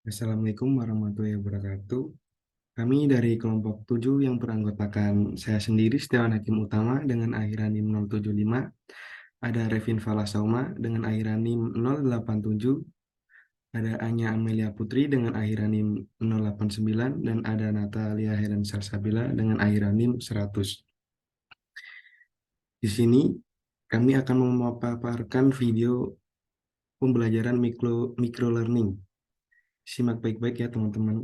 Assalamualaikum warahmatullahi wabarakatuh. Kami dari kelompok 7 yang beranggotakan saya sendiri, Setiawan Hakim Utama dengan akhiran NIM 075, ada Revin Falasauma dengan akhiran NIM 087, ada Anya Amelia Putri dengan akhiran NIM 089, dan ada Natalia Helen Salsabila dengan akhiran NIM 100. Di sini kami akan memaparkan video pembelajaran micro learning. Simak baik-baik ya teman-teman.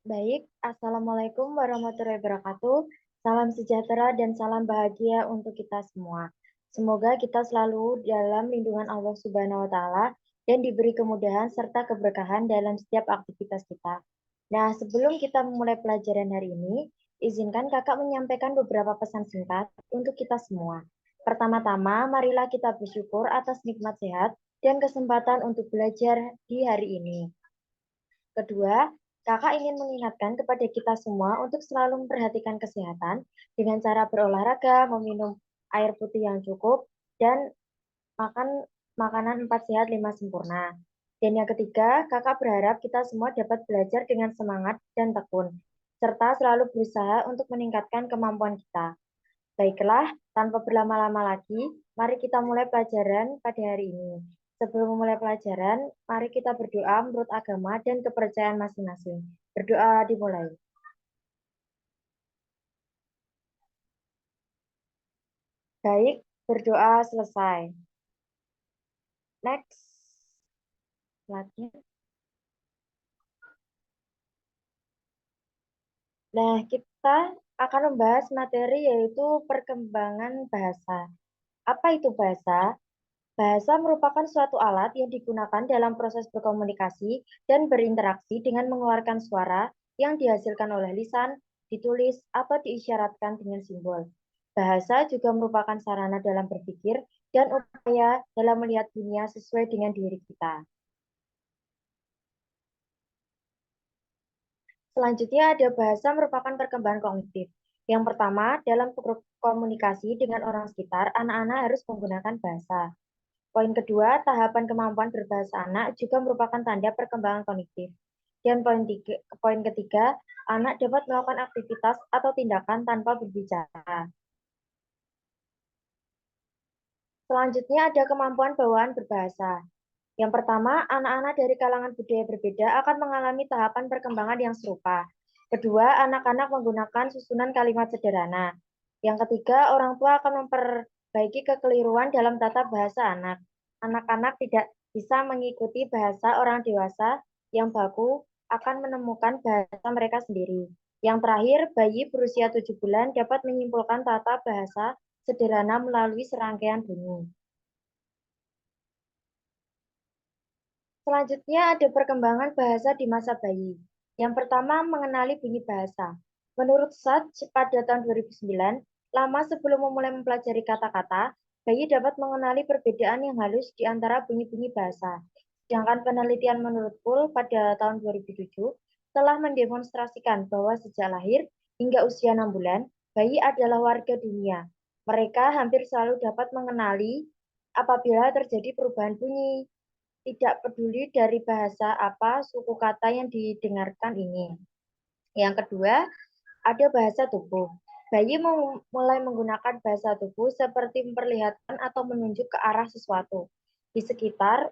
Baik, Assalamualaikum warahmatullahi wabarakatuh. Salam sejahtera dan salam bahagia untuk kita semua. Semoga kita selalu dalam lindungan Allah Subhanahu wa Ta'ala dan diberi kemudahan serta keberkahan dalam setiap aktivitas kita. Nah, sebelum kita memulai pelajaran hari ini, izinkan kakak menyampaikan beberapa pesan singkat untuk kita semua. Pertama-tama, marilah kita bersyukur atas nikmat sehat dan kesempatan untuk belajar di hari ini. Kedua, kakak ingin mengingatkan kepada kita semua untuk selalu memperhatikan kesehatan dengan cara berolahraga, meminum air putih yang cukup, dan makan makanan 4 sehat 5 sempurna. Dan yang ketiga, kakak berharap kita semua dapat belajar dengan semangat dan tekun, serta selalu berusaha untuk meningkatkan kemampuan kita. Baiklah, tanpa berlama-lama lagi, mari kita mulai pelajaran pada hari ini. Sebelum memulai pelajaran, mari kita berdoa menurut agama dan kepercayaan masing-masing. Berdoa dimulai. Baik, berdoa selesai. Next, slide-nya. Nah, kita akan membahas materi yaitu perkembangan bahasa. Apa itu bahasa? Bahasa merupakan suatu alat yang digunakan dalam proses berkomunikasi dan berinteraksi dengan mengeluarkan suara yang dihasilkan oleh lisan, ditulis, atau diisyaratkan dengan simbol. Bahasa juga merupakan sarana dalam berpikir dan upaya dalam melihat dunia sesuai dengan diri kita. Selanjutnya ada bahasa merupakan perkembangan kognitif. Yang pertama, dalam komunikasi dengan orang sekitar, anak-anak harus menggunakan bahasa. Poin kedua, tahapan kemampuan berbahasa anak juga merupakan tanda perkembangan kognitif. Dan poin ketiga, anak dapat melakukan aktivitas atau tindakan tanpa berbicara. Selanjutnya ada kemampuan bawaan berbahasa. Yang pertama, anak-anak dari kalangan budaya berbeda akan mengalami tahapan perkembangan yang serupa. Kedua, anak-anak menggunakan susunan kalimat sederhana. Yang ketiga, orang tua akan memperbaiki kekeliruan dalam tata bahasa anak. Anak-anak tidak bisa mengikuti bahasa orang dewasa yang baku akan menemukan bahasa mereka sendiri. Yang terakhir, bayi berusia 7 bulan dapat menyimpulkan tata bahasa sederhana melalui serangkaian bunyi. Selanjutnya ada perkembangan bahasa di masa bayi. Yang pertama, mengenali bunyi bahasa. Menurut Sachs, pada tahun 2009, lama sebelum memulai mempelajari kata-kata, bayi dapat mengenali perbedaan yang halus di antara bunyi-bunyi bahasa. Sedangkan penelitian menurut Poole pada tahun 2007 telah mendemonstrasikan bahwa sejak lahir hingga usia 6 bulan, bayi adalah warga dunia. Mereka hampir selalu dapat mengenali apabila terjadi perubahan bunyi, tidak peduli dari bahasa apa suku kata yang didengarkan ini. Yang kedua, ada bahasa tubuh. Bayi mulai menggunakan bahasa tubuh seperti memperlihatkan atau menunjuk ke arah sesuatu di sekitar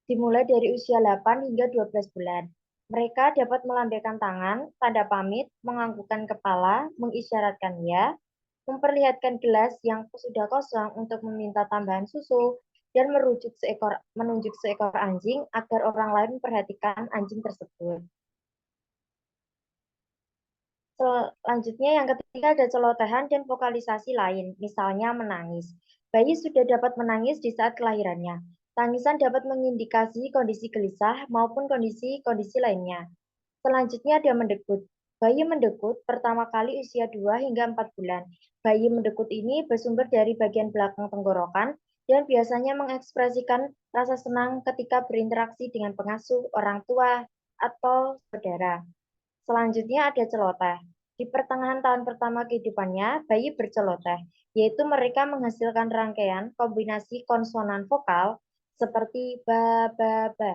dimulai dari usia 8 hingga 12 bulan. Mereka dapat melambaikan tangan, tanda pamit, menganggukkan kepala, mengisyaratkan ya, memperlihatkan gelas yang sudah kosong untuk meminta tambahan susu, dan menunjuk seekor anjing agar orang lain memperhatikan anjing tersebut. Selanjutnya yang ketiga ada celotehan dan vokalisasi lain, misalnya menangis. Bayi sudah dapat menangis di saat kelahirannya. Tangisan dapat mengindikasi kondisi gelisah maupun kondisi-kondisi lainnya. Selanjutnya ada mendekut. Bayi mendekut pertama kali usia 2 hingga 4 bulan. Bayi mendekut ini bersumber dari bagian belakang tenggorokan dan biasanya mengekspresikan rasa senang ketika berinteraksi dengan pengasuh, orang tua, atau saudara. Selanjutnya ada celoteh. Di pertengahan tahun pertama kehidupannya, bayi berceloteh, yaitu mereka menghasilkan rangkaian kombinasi konsonan vokal seperti ba, ba, ba.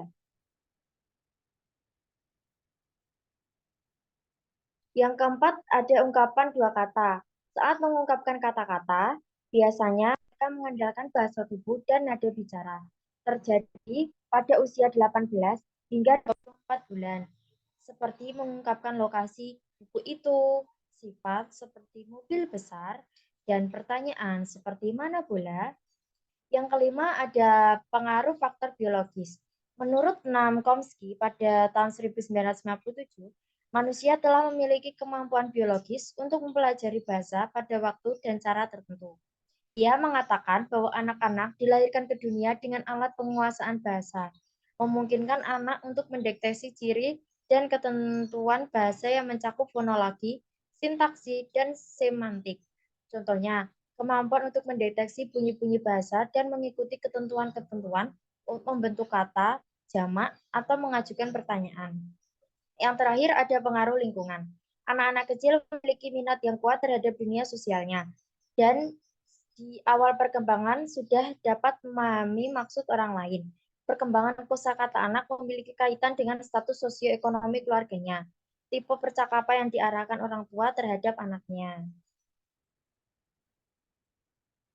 Yang keempat, ada ungkapan dua kata. Saat mengungkapkan kata-kata, biasanya mereka mengandalkan bahasa tubuh dan nada bicara. Terjadi pada usia 18 hingga 24 bulan. Seperti mengungkapkan lokasi buku itu, sifat seperti mobil besar, dan pertanyaan seperti mana bola. Yang kelima ada pengaruh faktor biologis. Menurut Noam Chomsky pada tahun 1997, manusia telah memiliki kemampuan biologis untuk mempelajari bahasa pada waktu dan cara tertentu. Ia mengatakan bahwa anak-anak dilahirkan ke dunia dengan alat penguasaan bahasa, memungkinkan anak untuk mendeteksi ciri dan ketentuan bahasa yang mencakup fonologi, sintaksi, dan semantik. Contohnya, kemampuan untuk mendeteksi bunyi-bunyi bahasa dan mengikuti ketentuan-ketentuan untuk membentuk kata, jamak, atau mengajukan pertanyaan. Yang terakhir ada pengaruh lingkungan. Anak-anak kecil memiliki minat yang kuat terhadap dunia sosialnya dan di awal perkembangan sudah dapat memahami maksud orang lain. Perkembangan kosakata anak memiliki kaitan dengan status sosioekonomi keluarganya, tipe percakapan yang diarahkan orang tua terhadap anaknya.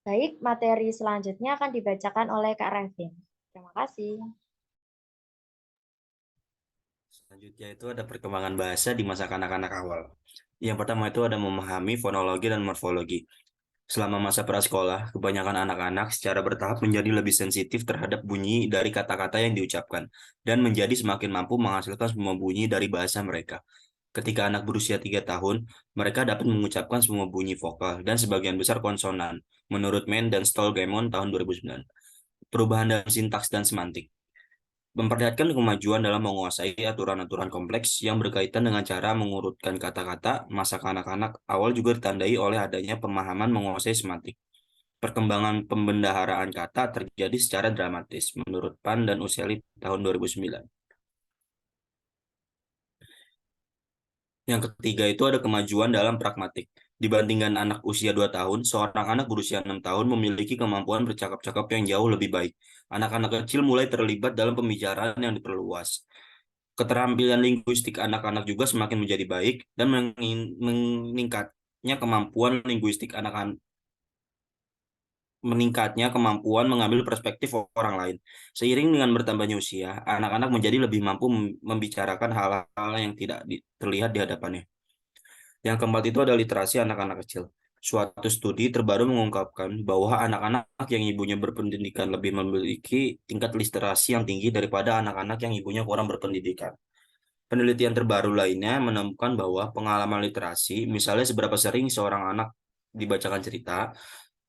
Baik, materi selanjutnya akan dibacakan oleh Kak Revin. Terima kasih. Selanjutnya itu ada perkembangan bahasa di masa kanak-kanak awal. Yang pertama itu ada memahami fonologi dan morfologi. Selama masa prasekolah, kebanyakan anak-anak secara bertahap menjadi lebih sensitif terhadap bunyi dari kata-kata yang diucapkan dan menjadi semakin mampu menghasilkan semua bunyi dari bahasa mereka. Ketika anak berusia 3 tahun, mereka dapat mengucapkan semua bunyi vokal dan sebagian besar konsonan, menurut Mann dan Stolgemon tahun 2009. Perubahan dalam sintaks dan semantik memperlihatkan kemajuan dalam menguasai aturan-aturan kompleks yang berkaitan dengan cara mengurutkan kata-kata. Masa kanak-kanak awal juga ditandai oleh adanya pemahaman menguasai semantik. Perkembangan pembendaharaan kata terjadi secara dramatis, menurut Pan dan Uccelli tahun 2009. Yang ketiga itu ada kemajuan dalam pragmatik. Dibandingkan anak usia 2 tahun, seorang anak berusia 6 tahun memiliki kemampuan bercakap-cakap yang jauh lebih baik. Anak-anak kecil mulai terlibat dalam pembicaraan yang diperluas. Keterampilan linguistik anak-anak juga semakin menjadi baik dan meningkatnya kemampuan linguistik anak-anak meningkatnya kemampuan mengambil perspektif orang lain. Seiring dengan bertambahnya usia, anak-anak menjadi lebih mampu membicarakan hal-hal yang tidak terlihat di hadapannya. Yang keempat itu ada literasi anak-anak kecil. Suatu studi terbaru mengungkapkan bahwa anak-anak yang ibunya berpendidikan lebih memiliki tingkat literasi yang tinggi daripada anak-anak yang ibunya kurang berpendidikan. Penelitian terbaru lainnya menemukan bahwa pengalaman literasi, misalnya seberapa sering seorang anak dibacakan cerita,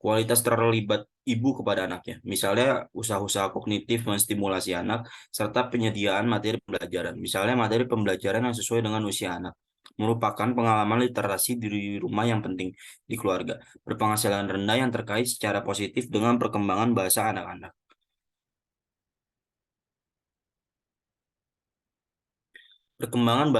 kualitas terlibat ibu kepada anaknya, misalnya usaha-usaha kognitif menstimulasi anak, serta penyediaan materi pembelajaran, misalnya materi pembelajaran yang sesuai dengan usia anak, merupakan pengalaman literasi di rumah yang penting di keluarga, berpenghasilan rendah yang terkait secara positif dengan perkembangan bahasa anak-anak. Perkembangan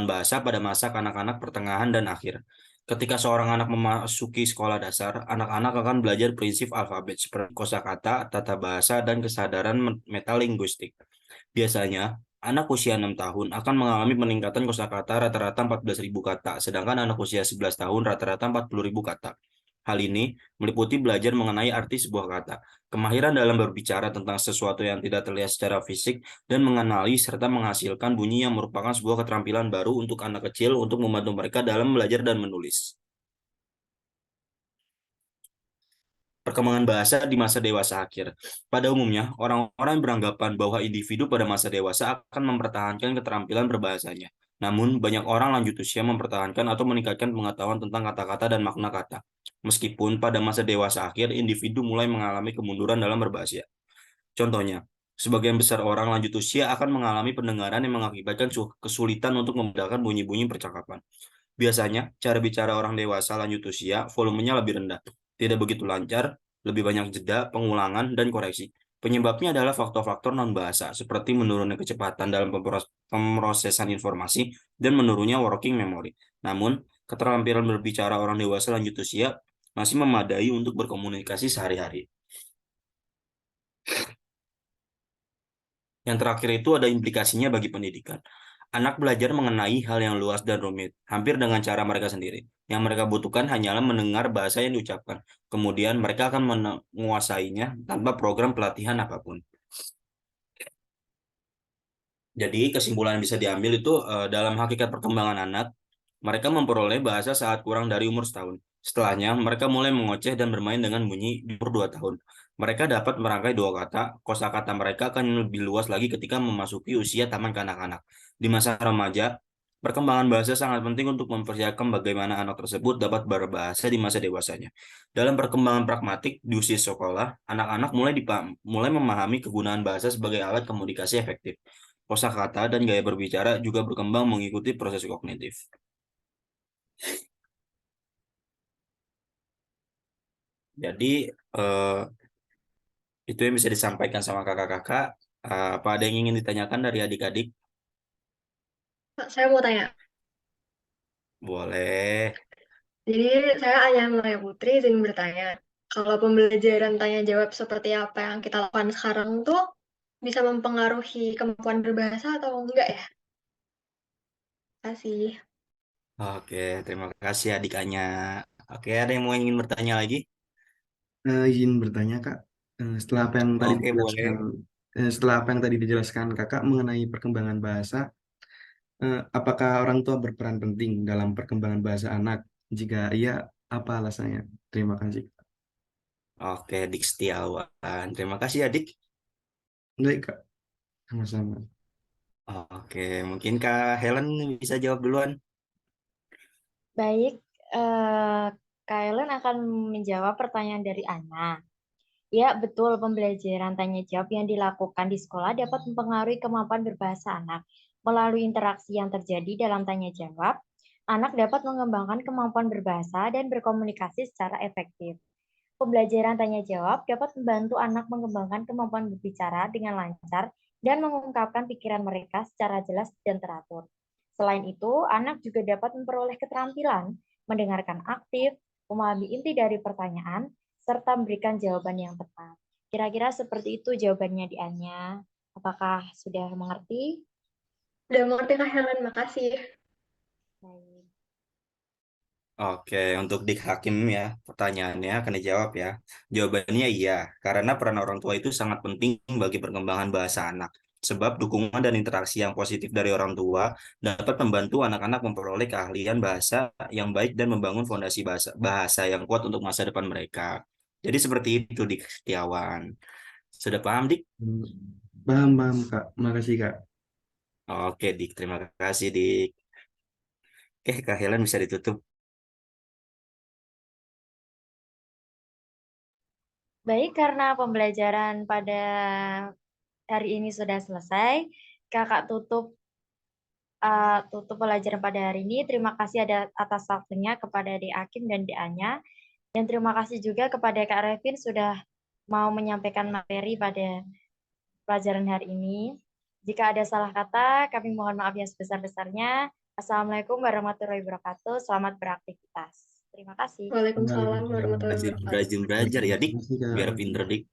bahasa pada masa kanak-kanak pertengahan dan akhir. Ketika seorang anak memasuki sekolah dasar, anak-anak akan belajar prinsip alfabet seperti kosakata, tata bahasa, dan kesadaran metalinguistik. Biasanya, anak usia 6 tahun akan mengalami peningkatan kosakata rata-rata 14.000 kata, sedangkan anak usia 11 tahun rata-rata 40.000 kata. Hal ini meliputi belajar mengenai arti sebuah kata, kemahiran dalam berbicara tentang sesuatu yang tidak terlihat secara fisik, dan mengenali serta menghasilkan bunyi yang merupakan sebuah keterampilan baru untuk anak kecil untuk membantu mereka dalam belajar dan menulis. Perkembangan bahasa di masa dewasa akhir. Pada umumnya, orang-orang beranggapan bahwa individu pada masa dewasa akan mempertahankan keterampilan berbahasanya. Namun, banyak orang lanjut usia mempertahankan atau meningkatkan pengetahuan tentang kata-kata dan makna kata. Meskipun pada masa dewasa akhir, individu mulai mengalami kemunduran dalam berbahasa. Contohnya, sebagian besar orang lanjut usia akan mengalami pendengaran yang mengakibatkan kesulitan untuk membedakan bunyi-bunyi percakapan. Biasanya, cara bicara orang dewasa lanjut usia volumenya lebih rendah, tidak begitu lancar, lebih banyak jeda, pengulangan, dan koreksi. Penyebabnya adalah faktor-faktor non-bahasa, seperti menurunnya kecepatan dalam pemrosesan informasi dan menurunnya working memory. Namun, keterampilan berbicara orang dewasa lanjut usia masih memadai untuk berkomunikasi sehari-hari. Yang terakhir itu ada implikasinya bagi pendidikan. Anak belajar mengenai hal yang luas dan rumit, hampir dengan cara mereka sendiri. Yang mereka butuhkan hanyalah mendengar bahasa yang diucapkan. Kemudian mereka akan menguasainya tanpa program pelatihan apapun. Jadi kesimpulan yang bisa diambil itu dalam hakikat perkembangan anak, mereka memperoleh bahasa saat kurang dari umur setahun. Setelahnya, mereka mulai mengoceh dan bermain dengan bunyi di umur 2 tahun. Mereka dapat merangkai dua kata, kosakata mereka akan lebih luas lagi ketika memasuki usia taman kanak-kanak. Di masa remaja, perkembangan bahasa sangat penting untuk mempersiapkan bagaimana anak tersebut dapat berbahasa di masa dewasanya. Dalam perkembangan pragmatik di usia sekolah, anak-anak mulai memahami kegunaan bahasa sebagai alat komunikasi efektif. Kosakata dan gaya berbicara juga berkembang mengikuti proses kognitif. Jadi eh, itu yang bisa disampaikan sama kakak-kakak. Apa ada yang ingin ditanyakan dari adik-adik? Pak, saya mau tanya. Boleh. Jadi saya Aya Maria Putri izin bertanya. Kalau pembelajaran tanya jawab seperti apa yang kita lakukan sekarang tuh bisa mempengaruhi kemampuan berbahasa atau enggak ya? Kasih. Oke, terima kasih adiknya. Oke, ada yang mau ingin bertanya lagi? Izin bertanya Kak, setelah apa yang tadi Oke, dijelaskan, boleh. Kakak mengenai perkembangan bahasa, apakah orang tua berperan penting dalam perkembangan bahasa anak? Jika iya, apa alasannya? Terima kasih. Oke, Dik Setiawan. Terima kasih adik. Baik Kak, sama-sama. Oke, mungkin Kak Helen bisa jawab duluan. Baik, Kak Ellen akan menjawab pertanyaan dari Ana. Ya, betul. Pembelajaran tanya jawab yang dilakukan di sekolah dapat mempengaruhi kemampuan berbahasa anak. Melalui interaksi yang terjadi dalam tanya jawab, anak dapat mengembangkan kemampuan berbahasa dan berkomunikasi secara efektif. Pembelajaran tanya jawab dapat membantu anak mengembangkan kemampuan berbicara dengan lancar dan mengungkapkan pikiran mereka secara jelas dan teratur. Selain itu, anak juga dapat memperoleh keterampilan mendengarkan aktif, memahami inti dari pertanyaan, serta memberikan jawaban yang tepat. Kira-kira seperti itu jawabannya di Anya. Apakah sudah mengerti? Udah mengerti Kak Helen, makasih. Baik. Oke, untuk Dik Hakim ya, pertanyaannya akan dijawab ya. Jawabannya iya, karena peran orang tua itu sangat penting bagi perkembangan bahasa anak. Sebab dukungan dan interaksi yang positif dari orang tua dapat membantu anak-anak memperoleh keahlian bahasa yang baik dan membangun fondasi bahasa yang kuat untuk masa depan mereka. Jadi seperti itu, Dik Setiawan. Sudah paham, Dik? Paham, paham Kak. Makasih Kak. Oke, Dik. Terima kasih, Dik. Kak Helen bisa ditutup. Baik, karena pembelajaran pada hari ini sudah selesai, Kakak tutup pelajaran pada hari ini. Terima kasih atas waktunya kepada Adik Akim dan Dek Anya. Dan terima kasih juga kepada Kak Revin sudah mau menyampaikan materi pada pelajaran hari ini. Jika ada salah kata, kami mohon maaf yang sebesar-besarnya. Assalamualaikum warahmatullahi wabarakatuh. Selamat beraktivitas. Terima kasih. Waalaikumsalam warahmatullahi Rajin wabarakatuh. rajin belajar ya, Dik. Makasih Biar Kak. pinter, Dik.